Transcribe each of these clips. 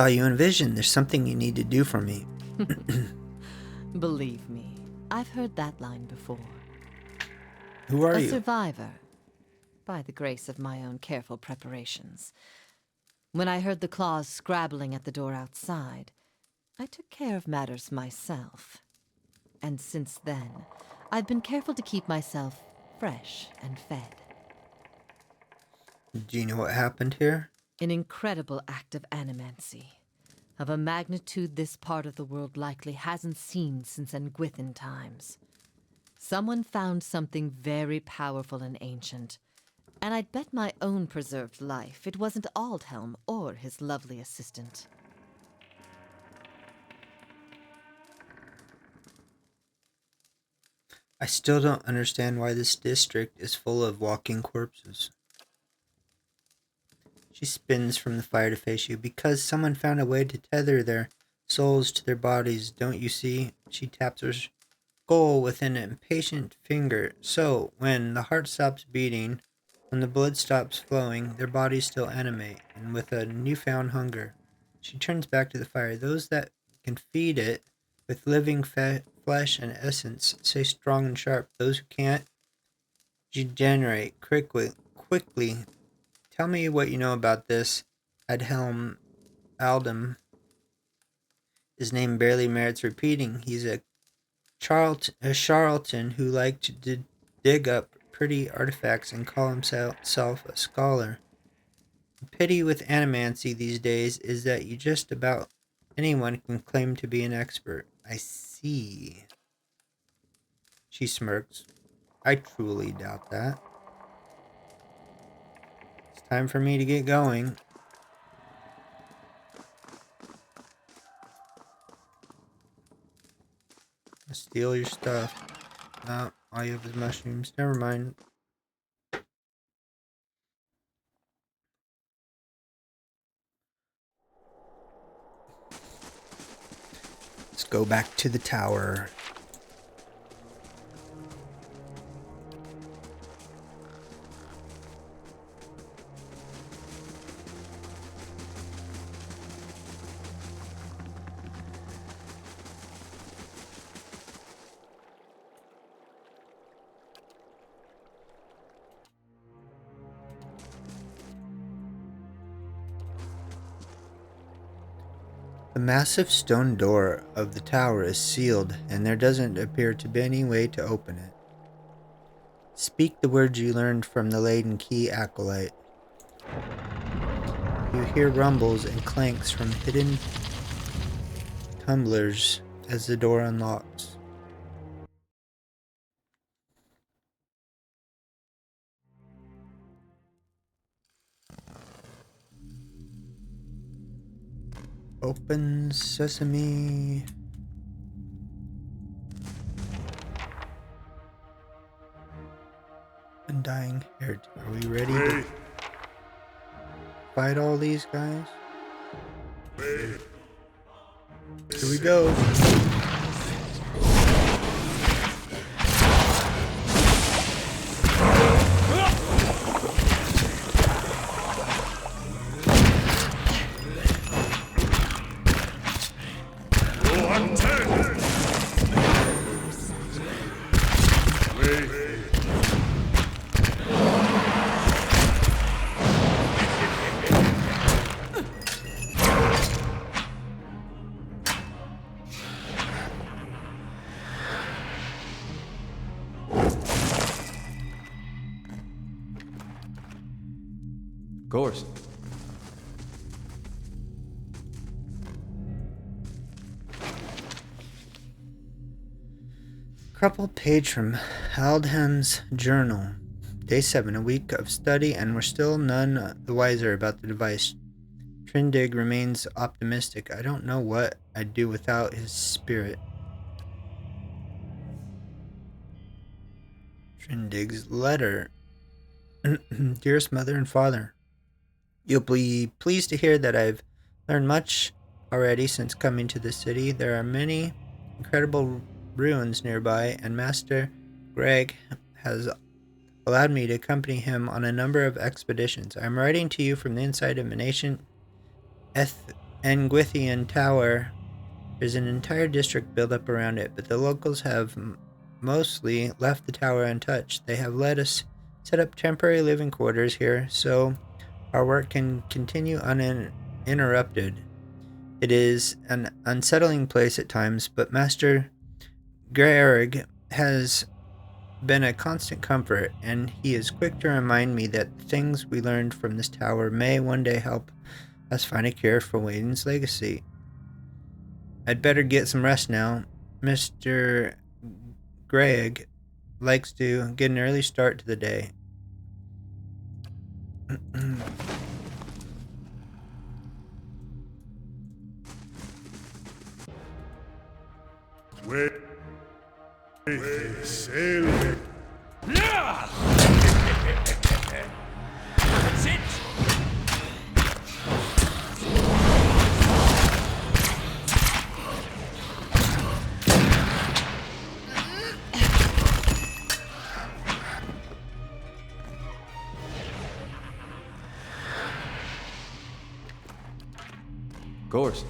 Saw you in vision. There's something you need to do for me. Believe me, I've heard that line before. Who are A you? survivor, by the grace of my own careful preparations. When I heard the claws scrabbling at the door outside, I took care of matters myself. And since then, I've been careful to keep myself fresh and fed. Do you know what happened here? An incredible act of animancy, of a magnitude this part of the world likely hasn't seen since Engwithan times. Someone found something very powerful and ancient, and I'd bet my own preserved life it wasn't Aldhelm or his lovely assistant. I still don't understand why this district is full of walking corpses. She spins from the fire to face you. Because someone found a way to tether their souls to their bodies, don't you see? She taps her skull with an impatient finger. So, when the heart stops beating, when the blood stops flowing, their bodies still animate, and with a newfound hunger. She turns back to the fire. Those that can feed it with living flesh and essence stay strong and sharp. Those who can't degenerate quickly. Tell me what you know about this Aldem. His name barely merits repeating. He's a charlatan who liked to dig up pretty artifacts and call himself a scholar. The pity with animancy these days is that you just about anyone can claim to be an expert. I see. She smirks. I truly doubt that. It's time for me to get going. Steal your stuff. No, all you have is mushrooms. Never mind. Let's go back to the tower. The massive stone door of the tower is sealed, and there doesn't appear to be any way to open it. Speak the words you learned from the Laden Key acolyte. You hear rumbles and clanks from hidden tumblers as the door unlocks. Open sesame. Undying heretic. Are we ready to fight all these guys? Here we go. Of course. Crumpled page from Aldham's journal. Day 7, a week of study, and we're still none the wiser about the device. Trindig remains optimistic. I don't know what I'd do without his spirit. Trindig's letter. Dearest mother and father, you'll be pleased to hear that I've learned much already since coming to the city. There are many incredible ruins nearby, and Master Greg has allowed me to accompany him on a number of expeditions. I'm writing to you from the inside of an ancient Angwithian Tower. There's an entire district built up around it, but the locals have mostly left the tower untouched. They have let us set up temporary living quarters here so our work can continue uninterrupted. It is an unsettling place at times, but Master Grerig has been a constant comfort, and he is quick to remind me that the things we learned from this tower may one day help us find a cure for Wayne's legacy. I'd better get some rest now. Mr. Greig likes to get an early start to the day. Sail. That's it! Gorst.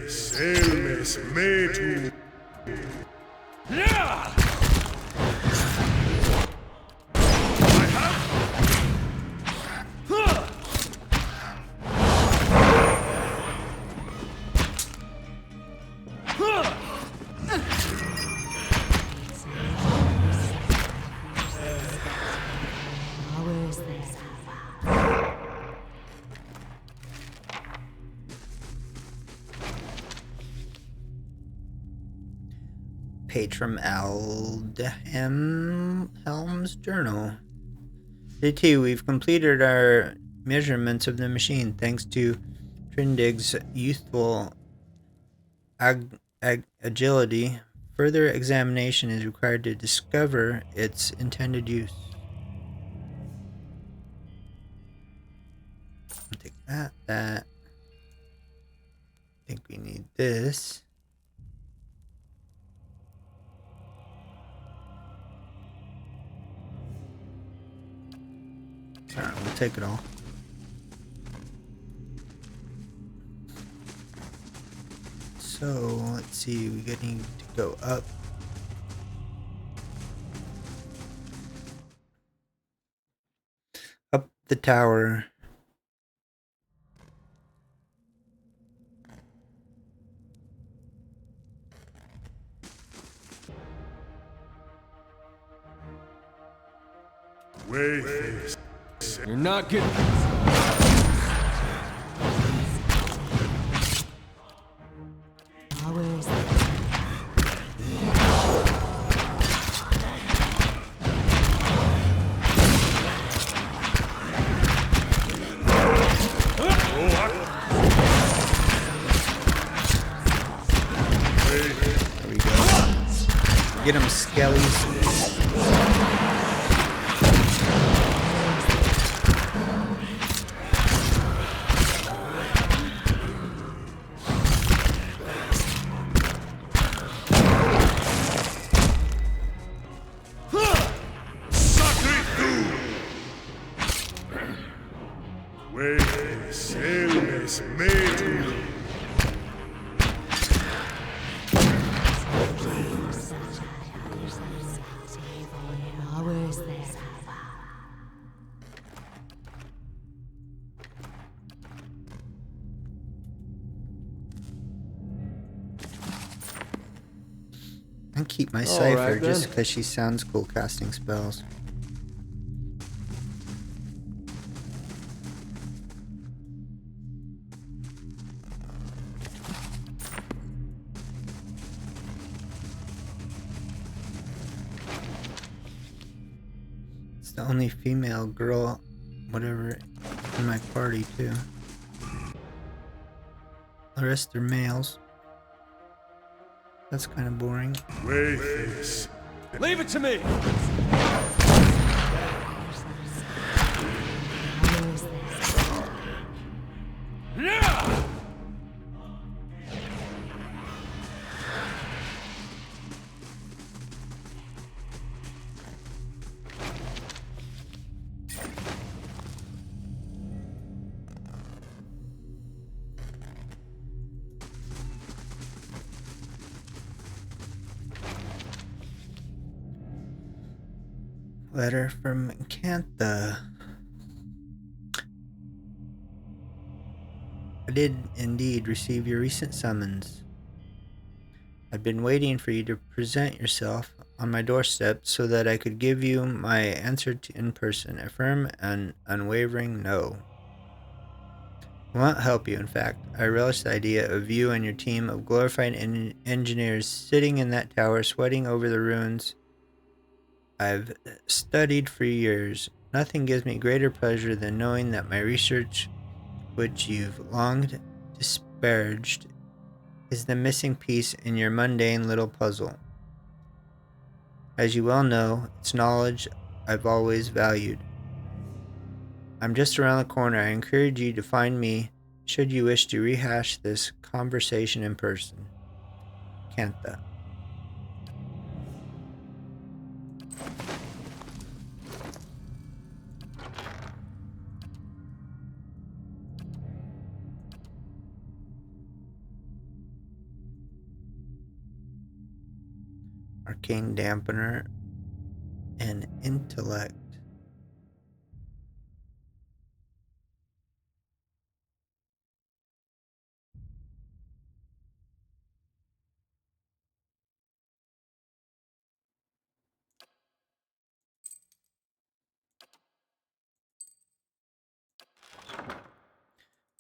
Selmes metu. Patron Helm's journal. Day 2, we've completed our measurements of the machine thanks to Trindig's youthful agility. Further examination is required to discover its intended use. I'll take that. I think we need this. Alright, we'll take it all. So, let's see, we need to go up. Up the tower. Wayface. You're not getting. There we go. Get him, skellies. Selmes metu. I keep my cipher right, just then. because she sounds cool casting spells. It's the only female girl, whatever, in my party too. The rest are males. That's kind of boring. Wayface. Leave it to me! Letter from Cantha. I did indeed receive your recent summons. I've been waiting for you to present yourself on my doorstep so that I could give you my answer in person, a firm and unwavering no. I won't help you, in fact. I relish the idea of you and your team of glorified engineers sitting in that tower sweating over the ruins I've studied for years. Nothing gives me greater pleasure than knowing that my research, which you've long disparaged, is the missing piece in your mundane little puzzle. As you well know, it's knowledge I've always valued. I'm just around the corner. I encourage you to find me should you wish to rehash this conversation in person. Cantha. Arcane Dampener and Intellect.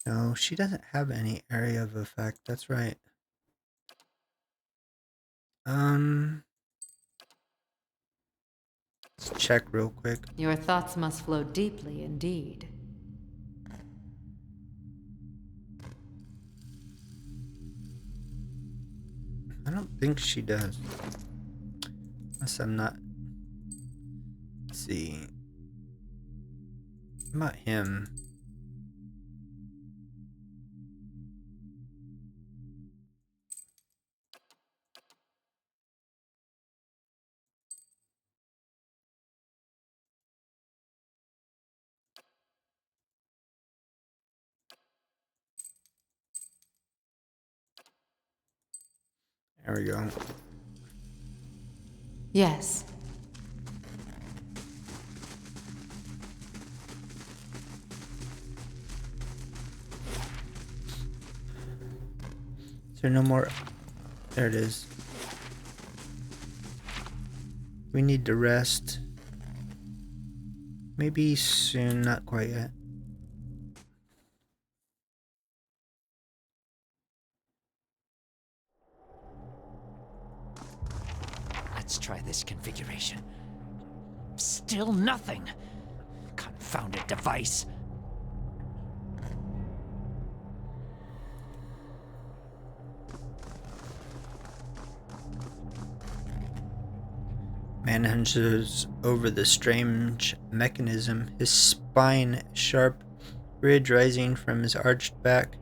No, she doesn't have any area of effect. That's right. Let's check real quick. Your thoughts must flow deeply indeed. I don't think she does. Unless I'm not. Let's see. About him. There we go. Yes. Is there no more? There it is. We need to rest. Maybe soon, not quite yet. Let's try this configuration. Still nothing. Confounded device. Man hunches over the strange mechanism, his spine sharp ridge rising from his arched back.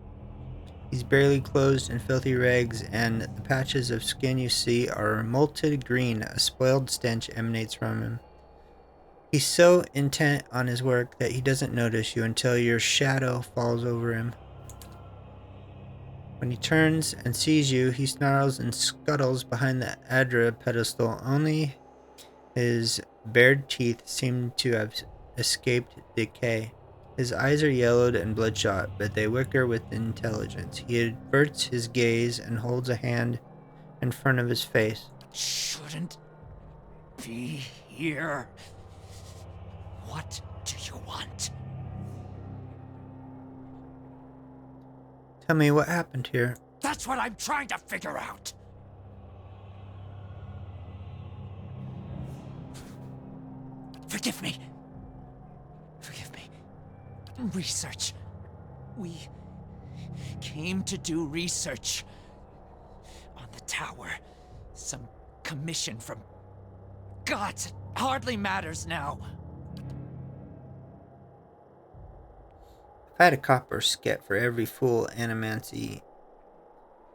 He's barely clothed in filthy rags, and the patches of skin you see are molted green. A spoiled stench emanates from him. He's so intent on his work that he doesn't notice you until your shadow falls over him. When he turns and sees you, he snarls and scuttles behind the Adra pedestal. Only his bared teeth seem to have escaped decay. His eyes are yellowed and bloodshot, but they wicker with intelligence. He averts his gaze and holds a hand in front of his face. Shouldn't be here. What do you want? Tell me what happened here. That's what I'm trying to figure out. Forgive me. Forgive me. Research. We came to do research on the tower. Some commission from gods. It hardly matters now. If I had a copper sket for every fool animancy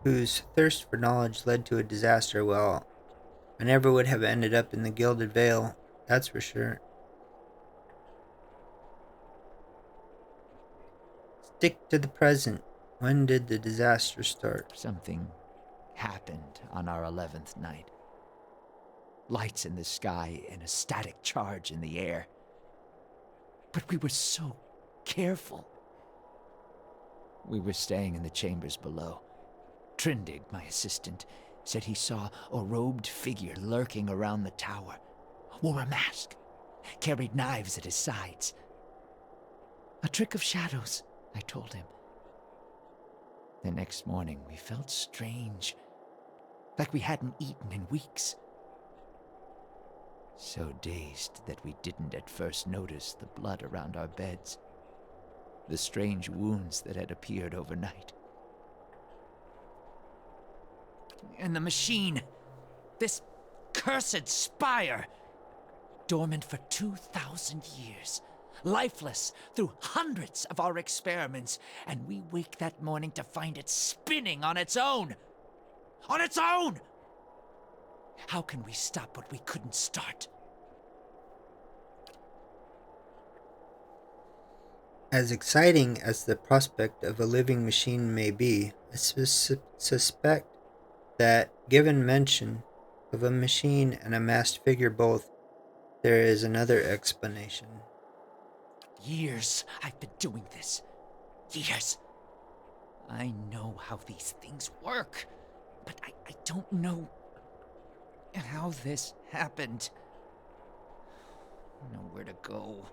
whose thirst for knowledge led to a disaster, well, I never would have ended up in the Gilded Vale, that's for sure. Stick to the present. When did the disaster start? Something happened on our 11th night. lights in the sky and a static charge in the air. But we were so careful. We were staying in the chambers below. Trindig, my assistant, said he saw a robed figure lurking around the tower, wore a mask, carried knives at his sides. A trick of shadows, I told him. The next morning, we felt strange, like we hadn't eaten in weeks. So dazed that we didn't at first notice the blood around our beds, the strange wounds that had appeared overnight. And the machine, this cursed spire, dormant for 2,000 years, lifeless through hundreds of our experiments, and we wake that morning to find it spinning on its own! On its own! How can we stop what we couldn't start? As exciting as the prospect of a living machine may be, I suspect that, given mention of a machine and a masked figure both, there is another explanation. Years I've been doing this. Years. I know how these things work, but I don't know how this happened. Nowhere to go.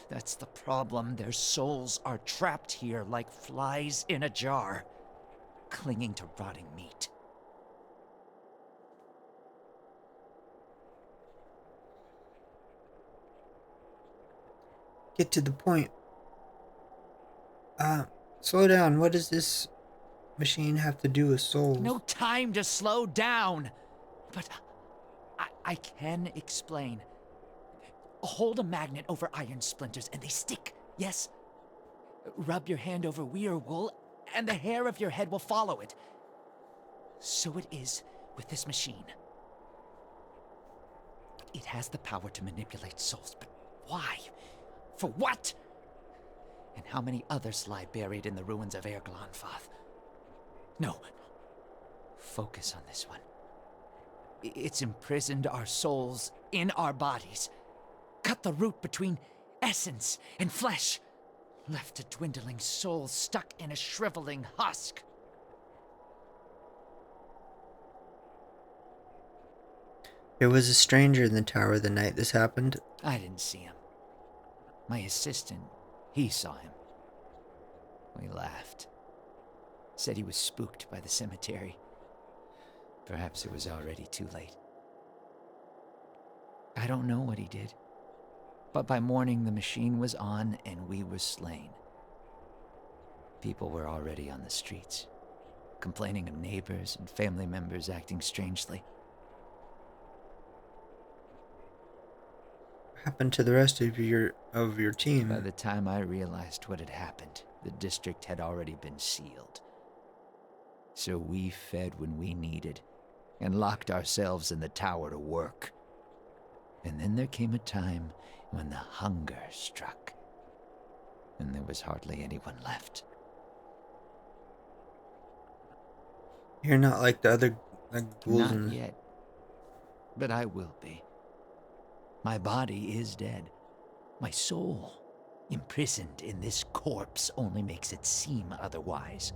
That's the problem. Their souls are trapped here like flies in a jar, clinging to rotting meat. Get to the point. Slow down. What does this machine have to do with souls? No time to slow down. But I can explain. Hold a magnet over iron splinters and they stick, yes? Rub your hand over weir wool and the hair of your head will follow it. So it is with this machine. It has the power to manipulate souls, but why? For what? And how many others lie buried in the ruins of Erglanfath? No. Focus on this one. It's imprisoned our souls in our bodies. Cut the root between essence and flesh. Left a dwindling soul stuck in a shriveling husk. There was a stranger in the tower the night this happened. I didn't see him. My assistant, he saw him. We laughed. Said he was spooked by the cemetery. Perhaps it was already too late. I don't know what he did. But by morning the machine was on and we were slain. People were already on the streets, complaining of neighbors and family members acting strangely. What happened to the rest of your team? By the time I realized what had happened, the district had already been sealed. So we fed when we needed, and locked ourselves in the tower to work. And then there came a time when the hunger struck, and there was hardly anyone left. You're not like the other ghouls. Not yet, but I will be. My body is dead. My soul, imprisoned in this corpse, only makes it seem otherwise.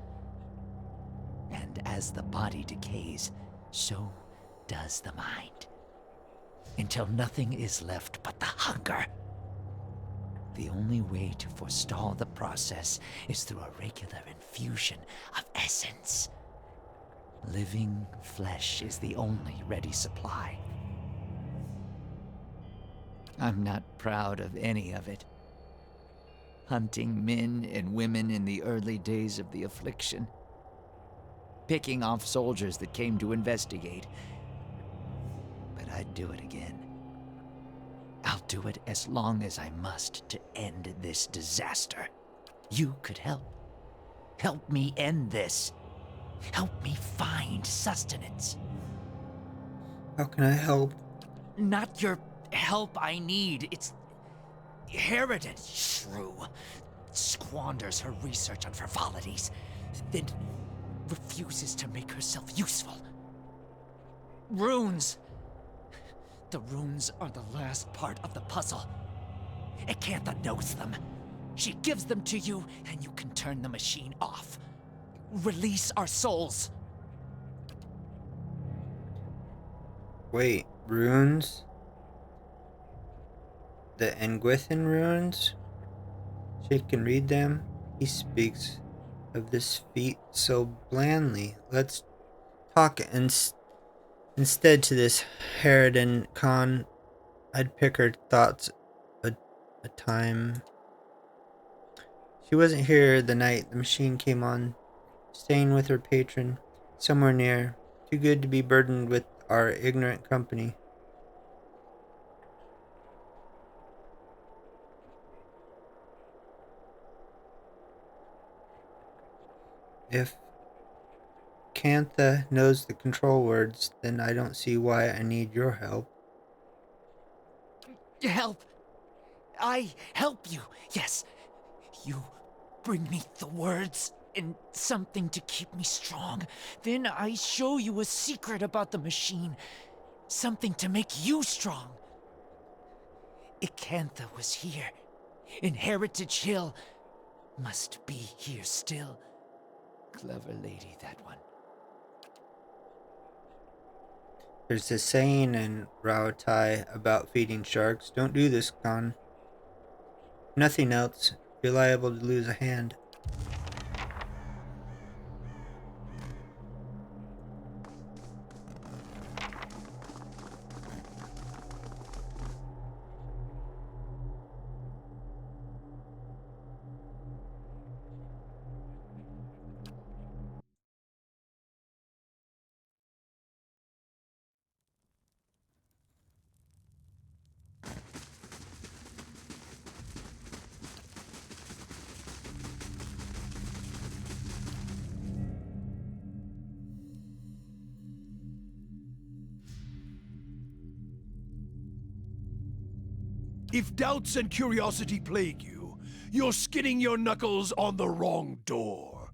And as the body decays, so does the mind. Until nothing is left but the hunger. The only way to forestall the process is through a regular infusion of essence. Living flesh is the only ready supply. I'm not proud of any of it. Hunting men and women in the early days of the affliction. Picking off soldiers that came to investigate. But I'd do it again. I'll do it as long as I must to end this disaster. You could help. Help me end this. Help me find sustenance. How can I help? Not your help I need. It's Harridan, shrew. Squanders her research on frivolities, then refuses to make herself useful. Runes. The runes are the last part of the puzzle. Acantha knows them. She gives them to you, and you can turn the machine off. Release our souls. Wait, runes? The Engwithan runes? She can read them? He speaks of this feat so blandly. Let's talk instead to this Harridan Khan. I'd pick her thoughts a time. She wasn't here the night the machine came on, staying with her patron, somewhere near, too good to be burdened with our ignorant company. If Cantha knows the control words, then I don't see why I need your help. Help! I help you, yes. You bring me the words and something to keep me strong. Then I show you a secret about the machine. Something to make you strong. Acantha was here, in Heritage Hill. Must be here still. Clever lady, that one. There's a saying in Rautai about feeding sharks. Don't do this, Khan. Nothing else. You're liable to lose a hand. If doubts and curiosity plague you, you're skinning your knuckles on the wrong door.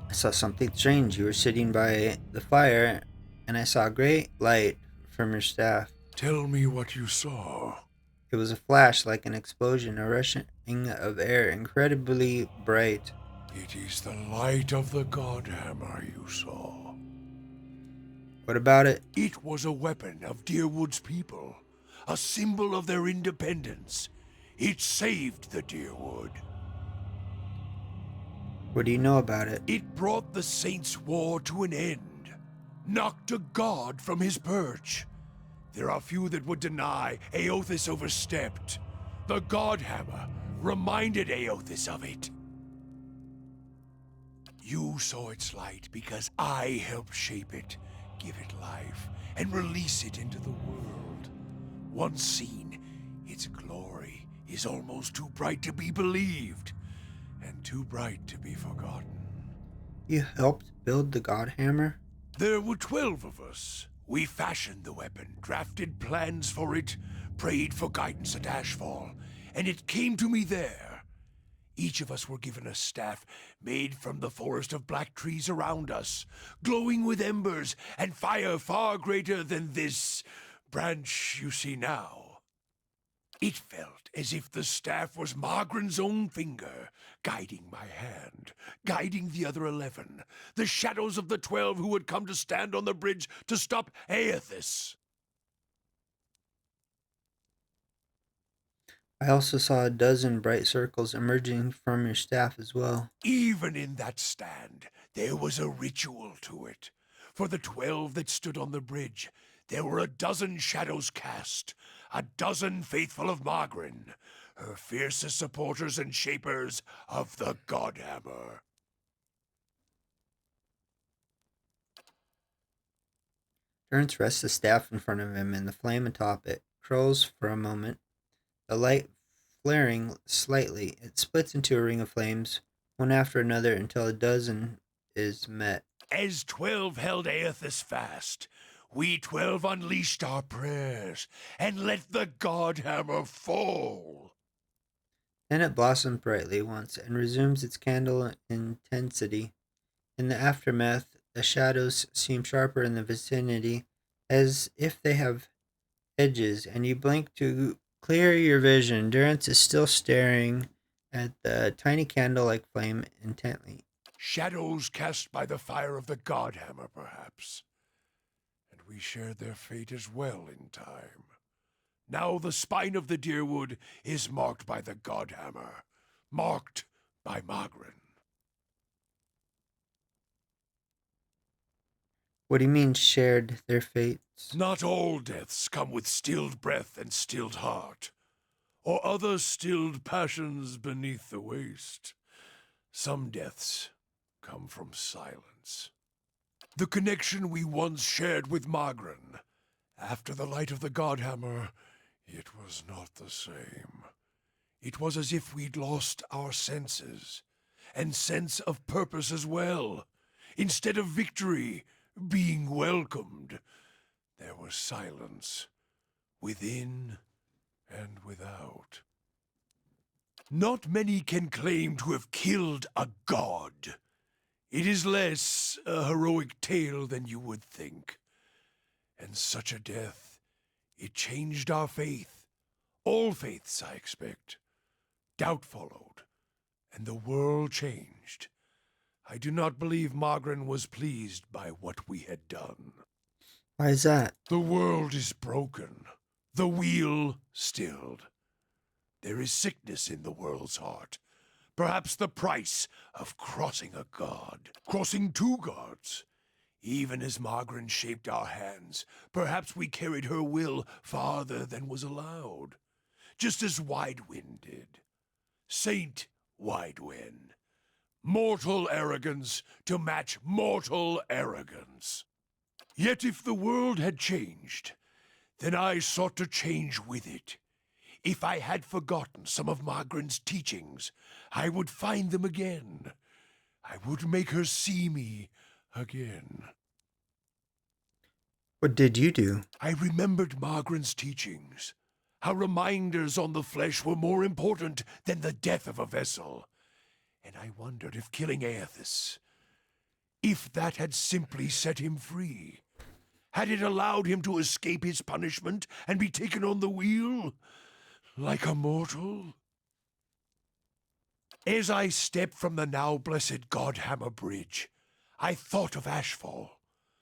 I saw something strange. You were sitting by the fire, and I saw a great light from your staff. Tell me what you saw. It was a flash like an explosion, a rushing of air, incredibly bright. It is the light of the Godhammer you saw. What about it? It was a weapon of Deerwood's people, a symbol of their independence. It saved the Deerwood. What do you know about it? It brought the Saints' War to an end, knocked a god from his perch. There are few that would deny Eothas overstepped. The Godhammer reminded Eothas of it. You saw its light because I helped shape it, give it life, and release it into the world. Once seen, its glory is almost too bright to be believed, and too bright to be forgotten. You helped build the Godhammer? There were 12 of us. We fashioned the weapon, drafted plans for it, prayed for guidance at Ashfall, and it came to me there. Each of us were given a staff made from the forest of black trees around us, glowing with embers and fire far greater than this branch you see now. It felt as if the staff was Margaren's own finger, guiding my hand, guiding the other 11, the shadows of the 12 who would come to stand on the bridge to stop Eothas. I also saw a dozen bright circles emerging from your staff as well. Even in that stand, there was a ritual to it. For the 12 that stood on the bridge, there were a dozen shadows cast, a dozen faithful of Margren, her fiercest supporters and shapers of the Godhammer. Ernst rests the staff in front of him and the flame atop it curls for a moment, the light flaring slightly. It splits into a ring of flames, one after another until a dozen is met. As 12 held Eothas fast, we 12 unleashed our prayers and let the Godhammer fall. Then it blossoms brightly once and resumes its candle intensity. In the aftermath, The shadows seem sharper in the vicinity, as if they have edges, and you blink to clear your vision. Durance is still staring at the tiny candle-like flame intently. Shadows cast by the fire of the Godhammer, perhaps. And we shared their fate as well in time. Now the spine of the Deerwood is marked by the Godhammer, marked by Magrin. What do you mean shared their fates? Not all deaths come with stilled breath and stilled heart, or other stilled passions beneath the waste. Some deaths come from silence. The connection we once shared with Magrin, after the light of the Godhammer, it was not the same. It was as if we'd lost our senses, and sense of purpose as well. Instead of victory, being welcomed, there was silence, within and without. Not many can claim to have killed a god. It is less a heroic tale than you would think. And such a death, it changed our faith. All faiths, I expect. Doubt followed, and the world changed. I do not believe Magrin was pleased by what we had done. Why is that? The world is broken, the wheel stilled. There is sickness in the world's heart. Perhaps the price of crossing a god. Crossing two gods. Even as Magrin shaped our hands, perhaps we carried her will farther than was allowed. Just as Widewind did. Saint Widewind. Mortal arrogance to match mortal arrogance. Yet if the world had changed, then I sought to change with it. If I had forgotten some of Magrin's teachings, I would find them again. I would make her see me again. What did you do? I remembered Magrin's teachings, how reminders on the flesh were more important than the death of a vessel. And I wondered if killing Aethys, if that had simply set him free. Had it allowed him to escape his punishment and be taken on the wheel? Like a mortal? As I stepped from the now blessed Godhammer Bridge, I thought of Ashfall.